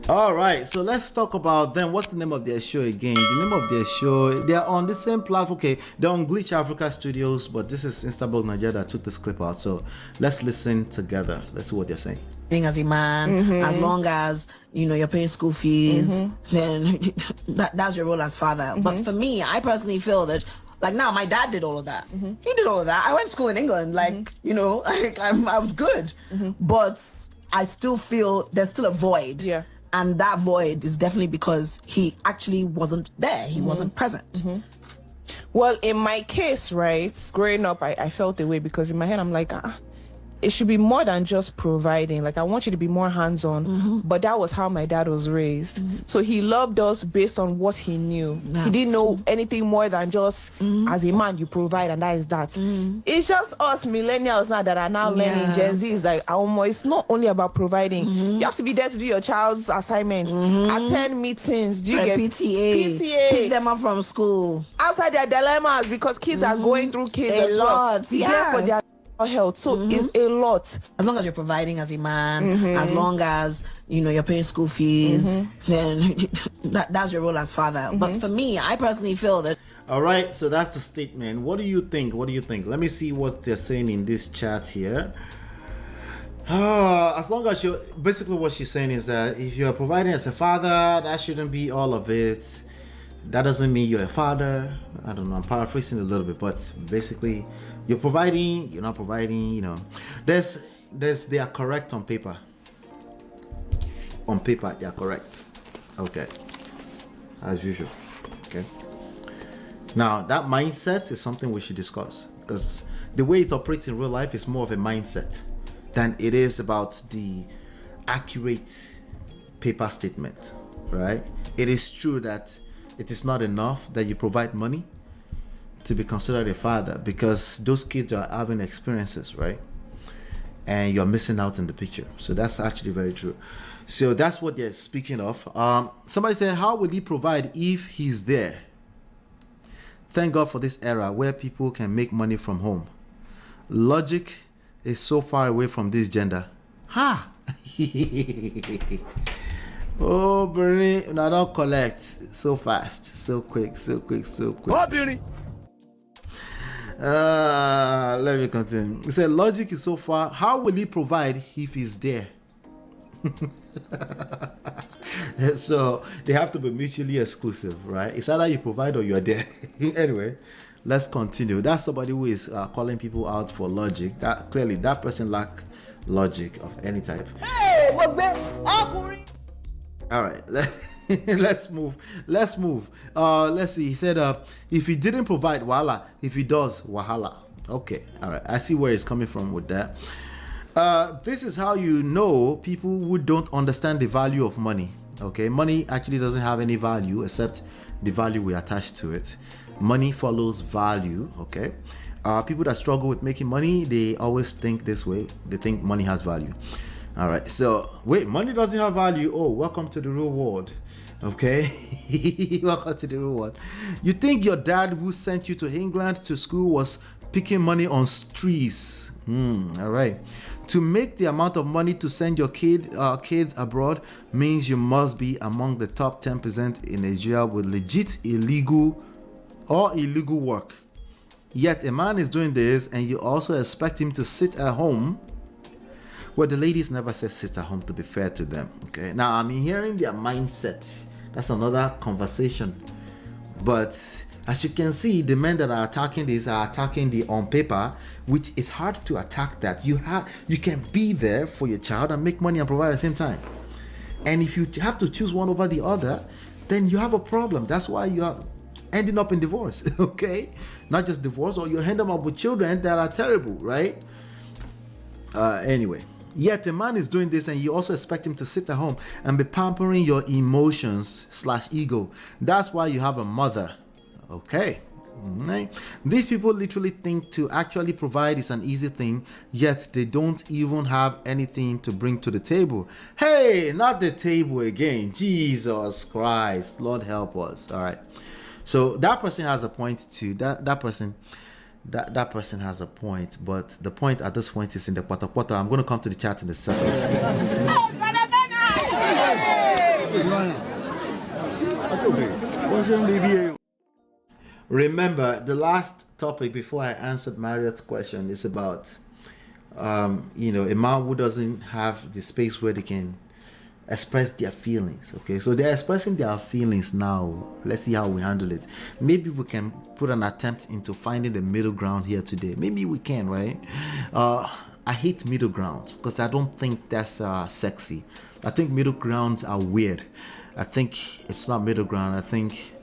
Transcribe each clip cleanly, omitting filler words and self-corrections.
All right, so let's talk about them. What's the name of their show again? The name of their show, they're on the same platform. Okay, they're on Glitch Africa Studios, but this is Instablog Nigeria that took this clip out. So let's listen together. Let's see what they're saying. As a man, as long as you're paying school fees, then that's your role as father. But for me, I personally feel that, like, now my dad did all of that. He did all of that. I went to school in England, like I was good, but I still feel there's still a void. Yeah. And that void is definitely because he actually wasn't there. He wasn't present. Well, in my case, right, growing up, I felt the way because in my head, I'm like, it should be more than just providing. Like, I want you to be more hands-on. But that was how my dad was raised. So he loved us based on what he knew. He didn't know anything more than just, as a man, you provide, and that is that. It's just us millennials now that are now learning. Gen Z is like, it's not only about providing. You have to be there to do your child's assignments, attend meetings. Do you get PTA? Pick them up from school. Outside their dilemmas, because kids are going through kids as well. There for their health. So it's a lot. As long as you're providing as a man, as long as you're paying school fees, then that's your role as father. But for me, I personally feel that. All right, so that's the statement. What do you think? Let me see what they're saying in this chat here. As long as basically what she's saying is that if you're providing as a father, that shouldn't be all of it. That doesn't mean you're a father. I don't know, I'm paraphrasing a little bit, but basically you're providing, you're not providing, they are correct on paper. On paper, they are correct. Okay. As usual. Okay. Now, that mindset is something we should discuss, because the way it operates in real life is more of a mindset than it is about the accurate paper statement, right? It is true that it is not enough that you provide money to be considered a father, because those kids are having experiences, right? And you're missing out in the picture. So that's actually very true. So that's what they're speaking of. Somebody said, how will he provide if he's there? Thank God for this era where people can make money from home. Logic is so far away from this gender. Ha! Oh, Bernie, I don't collect so fast, so quick. Oh, Bernie. Let me continue. He said, logic is so far. How will he provide if he's there? So they have to be mutually exclusive, right? It's either you provide or you're there. Anyway, let's continue. That's somebody who is calling people out for logic. That clearly that person lacks logic of any type. Hey, all right, let's move. Let's see. He said, if he didn't provide, wahala. If he does, wahala. Okay, all right. I see where he's coming from with that. This is how you know people who don't understand the value of money. Okay, money actually doesn't have any value except the value we attach to it. Money follows value. Okay, people that struggle with making money, they always think this way. They think money has value. All right, so wait, money doesn't have value. Oh, welcome to the real world. Okay, welcome to the real world. You think your dad who sent you to England to school was picking money on trees? All right. To make the amount of money to send your kids abroad means you must be among the top 10% in Nigeria with legit illegal work. Yet a man is doing this and you also expect him to sit at home. Well, the ladies never said sit at home, to be fair to them. Okay. Now I'm hearing their mindset. That's another conversation. But as you can see, the men that are attacking this are attacking the on paper, which is hard to attack that. You can be there for your child and make money and provide at the same time. And if you have to choose one over the other, then you have a problem. That's why you are ending up in divorce, okay? Not just divorce, or you end up with children that are terrible, right? Anyway. Yet a man is doing this and you also expect him to sit at home and be pampering your emotions/ego. That's why you have a mother. Okay. These people literally think to actually provide is an easy thing, yet they don't even have anything to bring to the table. Hey, not the table again. Jesus Christ. Lord help us. All right. So that person has a point too. That person has a point, but the point at this point is in the quarter. I'm going to come to the chat in a second. Remember, the last topic before I answered Marriott's question is about, a man who doesn't have the space where they can express their feelings. Okay, so they're expressing their feelings now. Let's see how we handle it. Maybe we can put an attempt into finding the middle ground here today. Maybe we can, right? I hate middle ground because I don't think that's sexy. I think middle grounds are weird. I think it's not middle ground. I think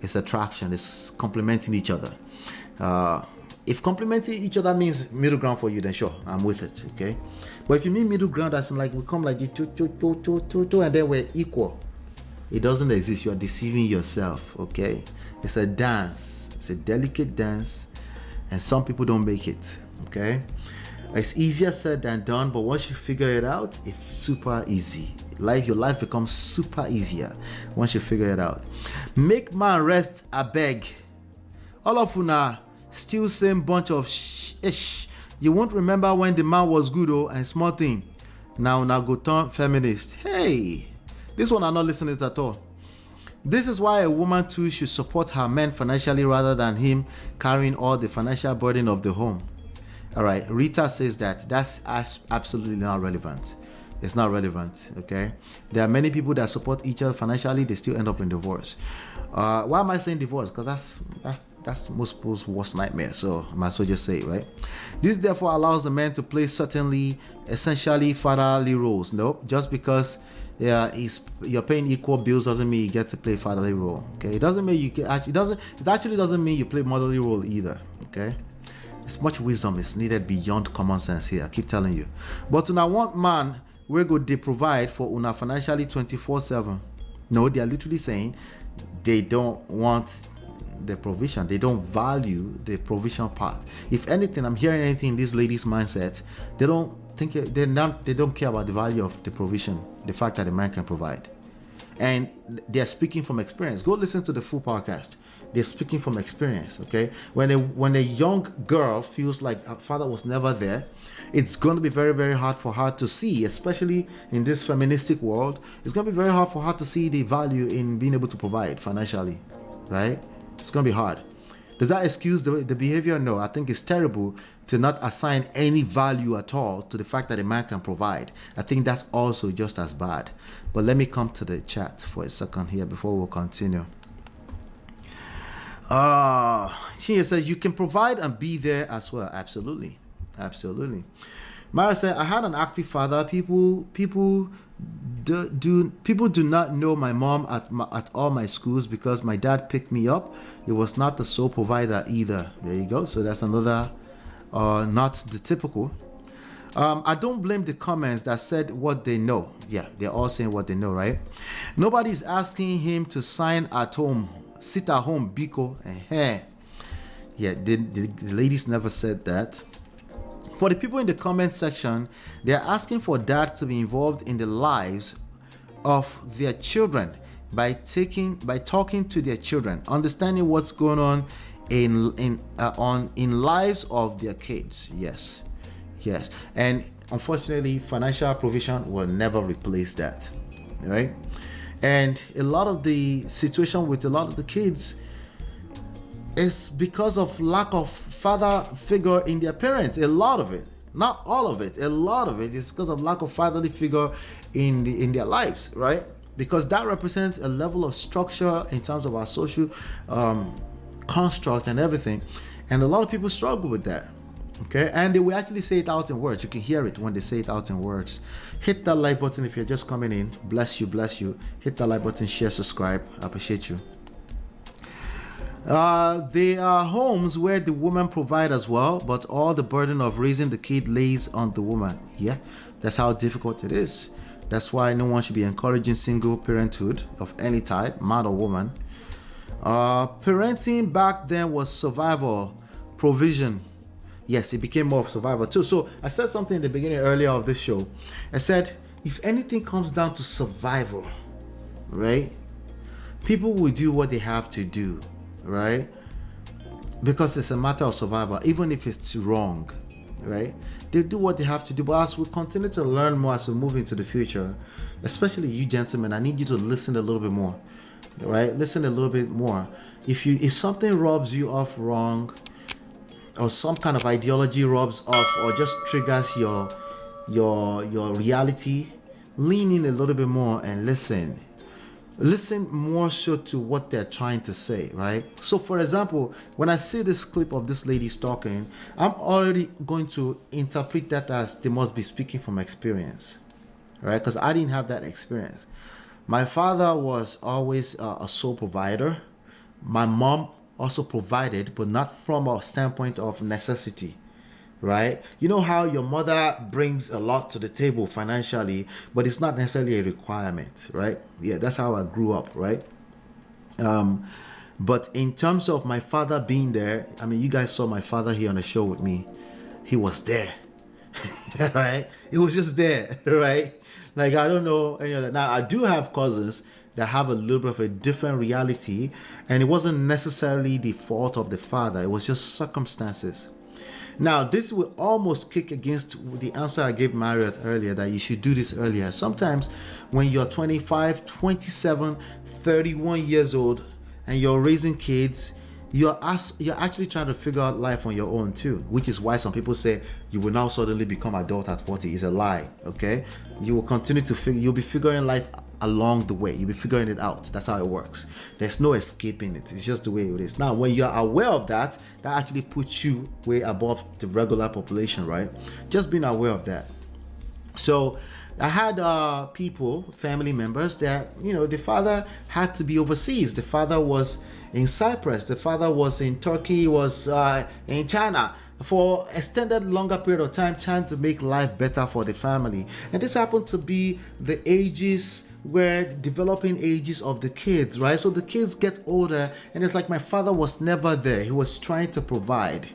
it's attraction. It's complementing each other. If complementing each other means middle ground for you, then sure, I'm with it. Okay, but if you mean middle ground, as in like we come like this, and then we're equal, it doesn't exist. You are deceiving yourself. Okay, it's a dance. It's a delicate dance, and some people don't make it. Okay, it's easier said than done, but once you figure it out, it's super easy. Your life becomes super easier once you figure it out. Make man rest, I beg. All of una still same bunch of ish. You won't remember when the man was good and small thing. Now go turn feminist. Hey, this one I'm not listening to at all. This is why a woman too should support her man financially rather than him carrying all the financial burden of the home. All right, Rita says that's absolutely not relevant. It's not relevant. Okay, there are many people that support each other financially, they still end up in divorce. Why am I saying divorce? Because that's most people's worst nightmare. So I might as well just say it, right? This therefore allows the man to play essentially fatherly roles. Nope, just because you're paying equal bills doesn't mean you get to play fatherly role. Okay, it doesn't mean it actually doesn't mean you play motherly role either. Okay. It's much wisdom is needed beyond common sense here. I keep telling you. But una want man where go they provide for una financially 24/7. No, they are literally saying they don't want the provision. They don't value the provision part. If anything, I'm hearing anything in this lady's mindset, they don't care about the value of the provision, the fact that the man can provide. And they're speaking from experience. Go listen to the full podcast. They're speaking from experience. Okay, when a young girl feels like her father was never there, it's going to be very, very hard for her to see, especially in this feministic world. It's going to be very hard for her to see the value in being able to provide financially, right? It's going to be hard. Does that excuse the behavior? No, I think it's terrible to not assign any value at all to the fact that a man can provide. I think that's also just as bad. But let me come to the chat for a second here before we'll continue. Chia says you can provide and be there as well. Absolutely. Mara said I had an active father. People do not know my mom at all my schools because my dad picked me up. He was not the sole provider either. There you go. So that's another not the typical. I don't blame the comments that said what they know. Yeah, they're all saying what they know, right? Nobody's asking him to sign at home. Sit at home, Biko. Yeah, the ladies never said that. For the people in the comment section, they're asking for dad to be involved in the lives of their children by talking to their children, understanding what's going on in lives of their kids. Yes, and unfortunately, financial provision will never replace that, right? And a lot of the situation with a lot of the kids is because of lack of father figure in their parents. A lot of it, not all of it, a lot of it is because of lack of fatherly figure in their lives, right? Because that represents a level of structure in terms of our social construct and everything. And a lot of people struggle with that. Okay, and they will actually say it out in words. You can hear it when they say it out in words. Hit that like button if you're just coming in. Bless you. Hit that like button, share, subscribe. I appreciate you. There are homes where the woman provides as well, but all the burden of raising the kid lays on the woman. Yeah, that's how difficult it is. That's why no one should be encouraging single parenthood of any type, man or woman. Parenting back then was survival, provision. Yes, it became more of survival too. So I said something in the beginning earlier of this show. I said, if anything comes down to survival, right? People will do what they have to do, right? Because it's a matter of survival, even if it's wrong, right? They do what they have to do. But as we continue to learn more, as we move into the future, especially you gentlemen, I need you to listen a little bit more, right? Listen a little bit more. If something rubs you off wrong, or some kind of ideology rubs off, or just triggers your reality, lean in a little bit more and listen more so to what they're trying to say, right? So for example, when I see this clip of this lady talking, I'm already going to interpret that as they must be speaking from experience, right? Because I didn't have that experience. My father was always a sole provider. My mom also provided, but not from a standpoint of necessity, right? You know how your mother brings a lot to the table financially, but it's not necessarily a requirement, right? Yeah, that's how I grew up, right? But in terms of my father being there, I mean, you guys saw my father here on the show with me. He was there, right? It was just there, right? Like, I don't know any of that. Now, I do have cousins that have a little bit of a different reality, and it wasn't necessarily the fault of the father. It was just circumstances. Now, this will almost kick against the answer I gave Marriott earlier, that you should do this earlier. Sometimes when you're 25, 27, 31 years old and you're raising kids, you're actually trying to figure out life on your own too, which is why some people say you will now suddenly become adult at 40. It's a lie, okay? You will continue to you'll be figuring life along the way. You'll be figuring it out. That's how it works. There's no escaping it. It's just the way it is. Now, when you're aware of that, that actually puts you way above the regular population, right? Just being aware of that. So I had family members that, the father had to be overseas. The father was in Cyprus. The father was in Turkey, was in China for extended longer period of time, trying to make life better for the family. And this happened to be the ages where the developing ages of the kids, right? So the kids get older, and it's like my father was never there. He was trying to provide.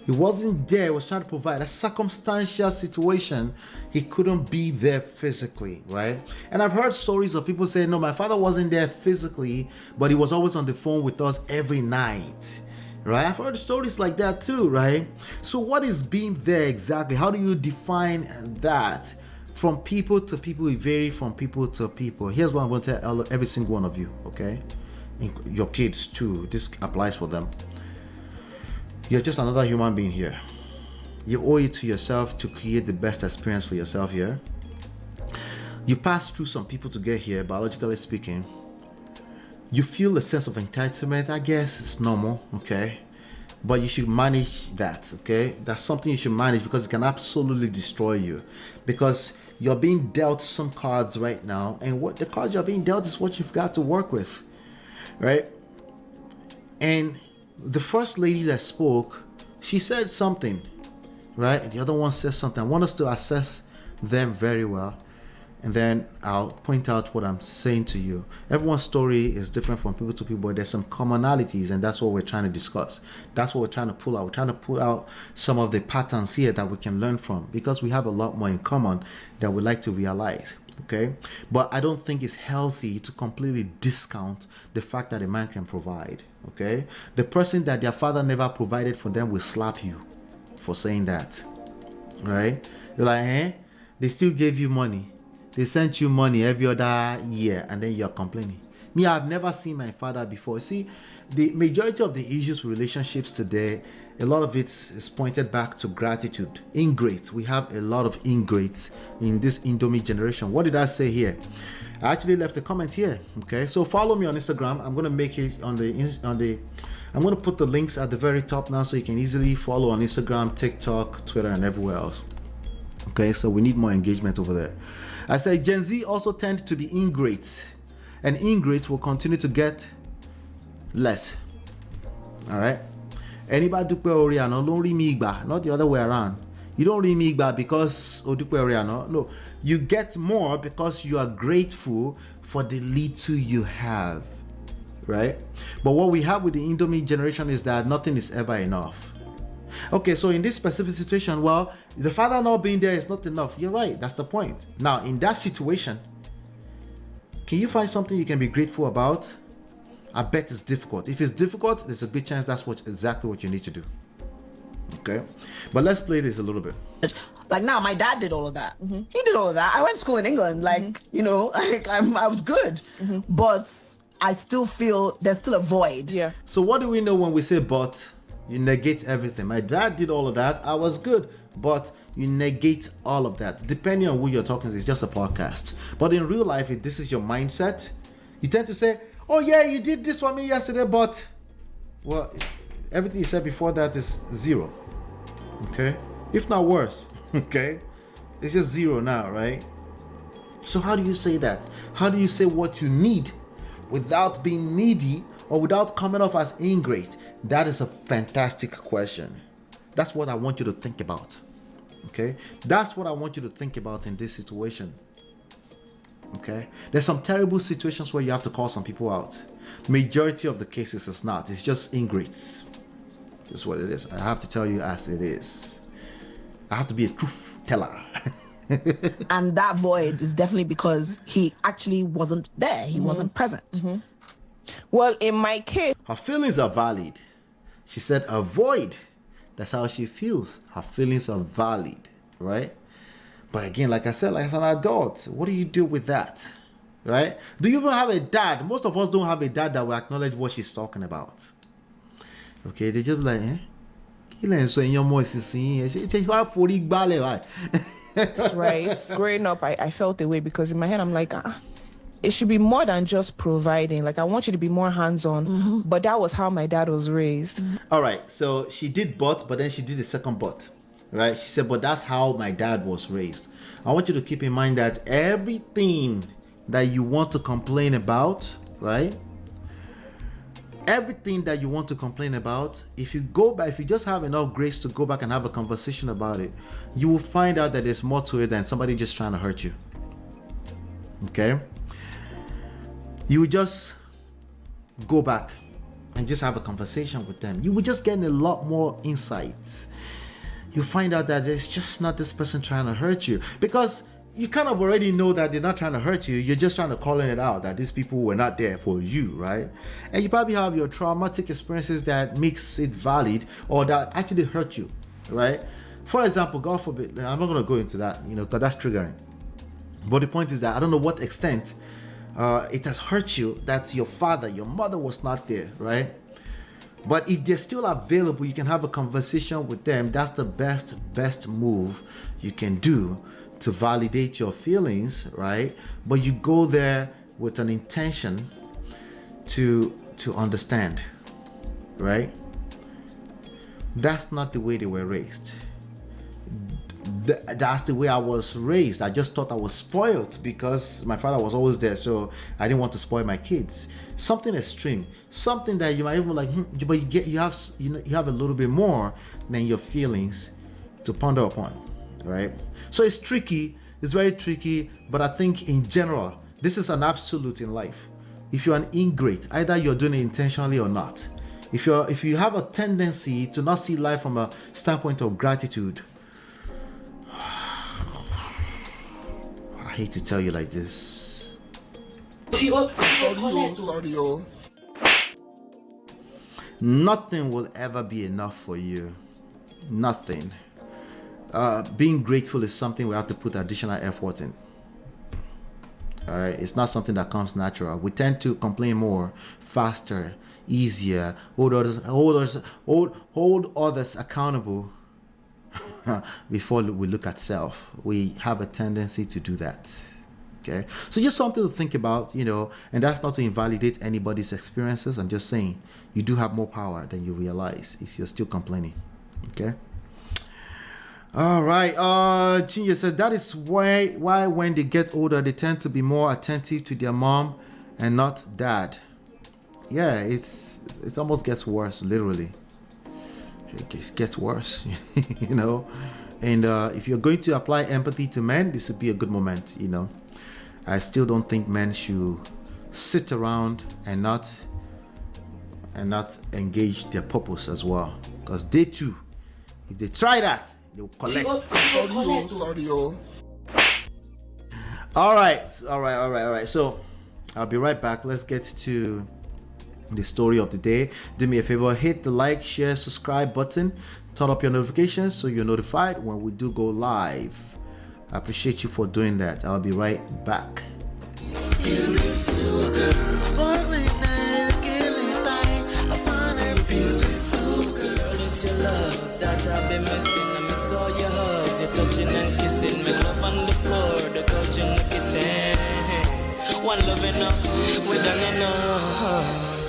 He wasn't there. He was trying to provide. A circumstantial situation. He couldn't be there physically, right? And I've heard stories of people saying, no, my father wasn't there physically, but he was always on the phone with us every night, right? I've heard stories like that too, right? So what is being there exactly? How do you define that? From people to people, it varies from people to people. Here's what I'm going to tell every single one of you, okay? Your kids too. This applies for them. You're just another human being here. You owe it to yourself to create the best experience for yourself here. You pass through some people to get here, biologically speaking. You feel a sense of entitlement. I guess it's normal, okay? But you should manage that, okay? That's something you should manage, because it can absolutely destroy you. Because you're being dealt some cards right now, and what the cards you're being dealt is what you've got to work with, right? And the first lady that spoke, she said something, right? The other one says something. I want us to assess them very well, and then I'll point out what I'm saying to you. Everyone's story is different from people to people, but there's some commonalities, and that's what we're trying to discuss. That's what we're trying to pull out. We're trying to pull out some of the patterns here that we can learn from, because we have a lot more in common than we like to realize, okay? But I don't think it's healthy to completely discount the fact that a man can provide, okay? The person that their father never provided for them will slap you for saying that, right? You're like, they still gave you money. They sent you money every other year, and then you're complaining. Me, I've never seen my father before. See, the majority of the issues with relationships today, a lot of it is pointed back to gratitude. Ingrates. We have a lot of ingrates in this Indomie generation. What did I say here? I actually left a comment here. Okay, so follow me on Instagram. I'm gonna make it on the. I'm gonna put the links at the very top now, so you can easily follow on Instagram, TikTok, Twitter, and everywhere else. Okay, so we need more engagement over there. I say Gen Z also tend to be ingrates, and ingrates will continue to get less. All right. Anybody dupe oriano don't read me igba, not the other way around. You don't read me igba because odupe oriano. No, you get more because you are grateful for the little you have, right? But what we have with the Indomie generation is that nothing is ever enough. Okay, so in this specific situation, well, the father not being there is not enough. You're right. That's the point. Now, in that situation, can you find something you can be grateful about? I bet it's difficult. If it's difficult, there's a good chance that's exactly what you need to do. Okay, but let's play this a little bit. Like now, my dad did all of that. He did all of that. I went to school in England. Like like I was good, but I still feel there's still a void. Yeah. So what do we know when we say but? You negate everything. My dad did all of that. I was good, but you negate all of that. Depending on who you're talking to, it's just a podcast. But in real life, if this is your mindset, you tend to say, "Oh yeah, you did this for me yesterday, but well, everything you said before that is zero." Okay, if not worse. Okay, it's just zero now, right? So how do you say that? How do you say what you need without being needy or without coming off as ingrate? That is a fantastic question. That's what I want you to think about. Okay, that's what I want you to think about in this situation. Okay, there's some terrible situations where you have to call some people out. Majority of the cases is not. It's just ingrates. This is what it is. I have to tell you as it is. I have to be a truth teller. And that void is definitely because he actually wasn't there. He wasn't present. Well, in my case, Her feelings are valid. She said a void. That's how she feels. Her feelings are valid, right? But again, like I said, like as an adult, what do you do with that, right? Do you even have a dad? Most of us don't have a dad that will acknowledge what she's talking about. Okay, they just be like, eh? right, growing up, I felt the way because in my head, I'm like, it should be more than just providing. Like, I want you to be more hands-on. But that was how my dad was raised. All right, so she did but then she did the second but, right? She said, but that's how my dad was raised. I want you to keep in mind that everything that you want to complain about, right? Everything that you want to complain about, if you just have enough grace to go back and have a conversation about it, you will find out that there's more to it than somebody just trying to hurt you. Okay? You would just go back and just have a conversation with them. You would just get a lot more insights. You find out that it's just not this person trying to hurt you, because you kind of already know that they're not trying to hurt you. You're just trying to call it out that these people were not there for you, right? And you probably have your traumatic experiences that makes it valid or that actually hurt you, right? For example, God forbid, I'm not going to go into that, because that's triggering. But the point is that I don't know what extent it has hurt you that your father, your mother was not there, right? But if they're still available, you can have a conversation with them. That's the best move you can do to validate your feelings, right? But you go there with an intention to understand, right? That's not the way they were raised. That's the way I was raised. I just thought I was spoiled because my father was always there, so I didn't want to spoil my kids. Something extreme, something that you might even like, but you have a little bit more than your feelings to ponder upon, right? So it's tricky. It's very tricky, but I think in general, this is an absolute in life. If you're an ingrate, either you're doing it intentionally or not. If you have a tendency to not see life from a standpoint of gratitude, I hate to tell you like this. Nothing will ever be enough for you. Nothing. Being grateful is something we have to put additional effort in. All right, it's not something that comes natural. We tend to complain more, faster, easier, hold others accountable before we look at self. We have a tendency to do that. Okay, so just something to think about, and that's not to invalidate anybody's experiences. I'm just saying you do have more power than you realize if you're still complaining. Okay. All right. Chinya says that is why when they get older they tend to be more attentive to their mom and not dad. Yeah, it almost gets worse, literally. It gets worse, And if you're going to apply empathy to men, this would be a good moment, I still don't think men should sit around and not engage their purpose as well, because they too, if they try that, they'll collect. All right. So I'll be right back. Let's get to the story of the day. Do me a favor, hit the like, share, subscribe button Turn up your notifications so you're notified when we do go live. I appreciate you for doing that. I'll be right back. Beautiful girl, sparkling night, killing light. I find a beautiful girl. It's your love that I've been missing. I miss all your hugs, your touching and kissing. Make love on the floor, the couch in the kitchen. One love enough, we done enough.